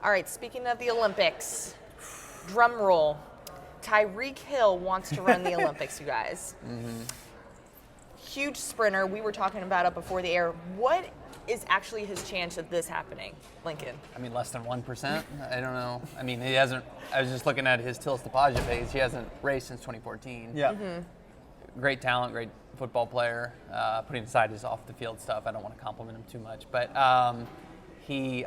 All right, speaking of the Olympics, drum roll. Tyreek Hill wants to run the Olympics, you guys. Huge sprinter. We were talking about it before the air. What is actually his chance of this happening, Lincoln? I mean, less than 1%. I don't know. I mean, he hasn't. I was just looking at his Tills Deposit page. He hasn't raced since 2014. Yeah. Great talent, great football player. Putting aside his off the field stuff, I don't want to compliment him too much, but he's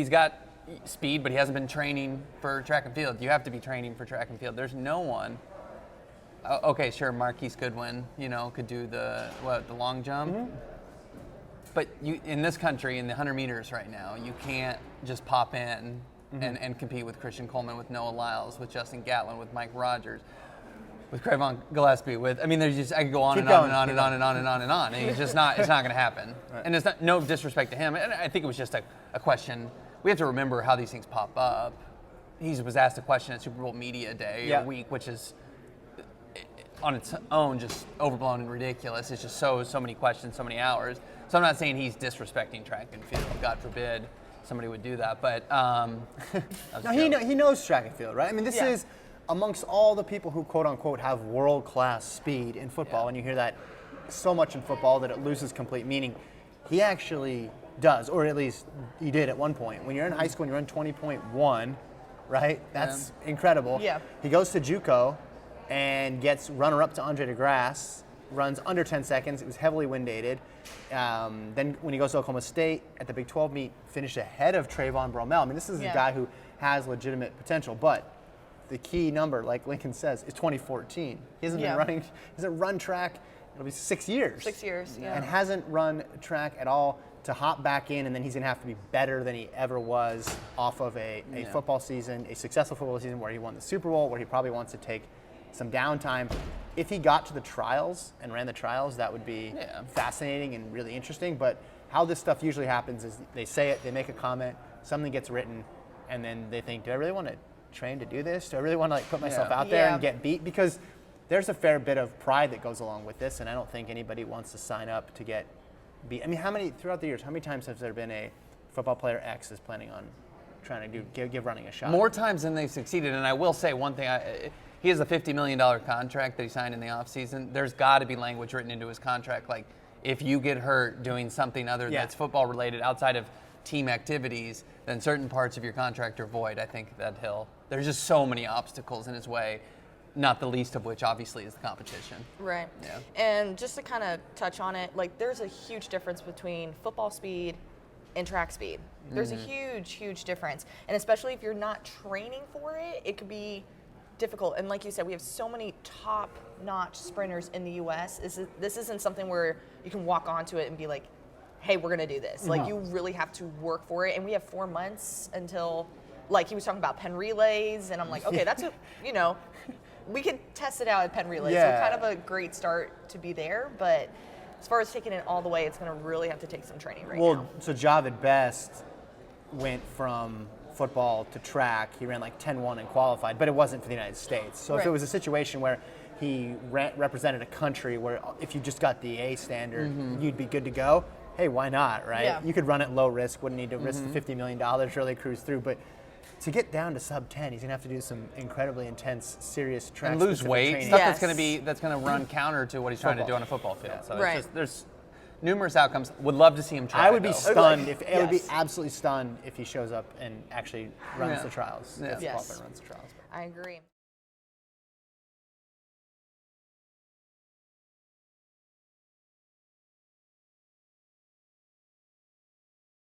got speed, but he hasn't been training for track and field. You have to be training for track and field. There's no one. Okay, sure, Marquise Goodwin, could do the long jump. But you, in this country, in the 100 meters right now, you can't just pop in and compete with Christian Coleman, with Noah Lyles, with Justin Gatlin, with Mike Rogers, with Cravon Gillespie. I could go on and on and on and on and on and on and on. And it's just not. It's not going to happen. Right. And it's not no disrespect to him. And I think it was just a question. We have to remember how these things pop up. He was asked a question at Super Bowl Media Day or week, which is on its own just overblown and ridiculous. It's just so many questions, so many hours. So I'm not saying he's disrespecting track and field. God forbid somebody would do that. But no, he knows track and field, right? I mean, this is amongst all the people who quote unquote have world-class speed in football, and you hear that so much in football that it loses complete meaning. He actually does, or at least he did at one point. When you're in high school and you run 20.1, right? That's incredible. Yeah. He goes to JUCO and gets runner-up to Andre DeGrasse, runs under 10 seconds. It was heavily wind-aided. Then when he goes to Oklahoma State at the Big 12 meet, finished ahead of Trayvon Bromell. I mean, this is a guy who has legitimate potential, but the key number, like Lincoln says, is 2014. He hasn't been running, hasn't run track, it'll be 6 years. 6 years, And hasn't run track at all to hop back in, and then he's going to have to be better than he ever was off of a football season, a successful football season where he won the Super Bowl, where he probably wants to take some downtime. If he got to the trials and ran the trials, that would be fascinating and really interesting. But how this stuff usually happens is they say it, they make a comment, something gets written, and then they think, do I really want to train to do this? Do I really want to put myself out there and get beat? Because there's a fair bit of pride that goes along with this, and I don't think anybody wants to sign up to get beat. I mean, throughout the years, how many times has there been a football player X is planning on trying to give running a shot? More times than they've succeeded. And I will say one thing, he has a $50 million contract that he signed in the offseason. There's got to be language written into his contract, like if you get hurt doing something other that's football related outside of team activities, then certain parts of your contract are void. I think that there's just so many obstacles in his way, not the least of which obviously is the competition. Right. Yeah. And just to kind of touch on it, there's a huge difference between football speed and track speed. There's a huge, huge difference. And especially if you're not training for it, it could be difficult. And like you said, we have so many top-notch sprinters in the U.S. This isn't something where you can walk onto it and be like, hey, we're going to do this. You really have to work for it. And we have 4 months until, he was talking about pen relays. And I'm like, okay, that's we could test it out at pen relays. So kind of a great start to be there. But as far as taking it all the way, it's going to really have to take some training now. So Javid Best went from football to track. He ran 10-1 and qualified, but it wasn't for the United States. So if it was a situation where he represented a country where if you just got the A standard, you'd be good to go, hey, why not, right? Yeah. You could run at low risk, wouldn't need to risk the $50 million, really cruise through. But to get down to sub 10, he's going to have to do some incredibly intense, serious track and lose weight, training. stuff that's going to run counter to what he's trying to do on a football field. So there's numerous outcomes. Would love to see him try. I would be stunned I would be absolutely stunned if he shows up and actually runs the trials. Yes. Runs the trials. I agree.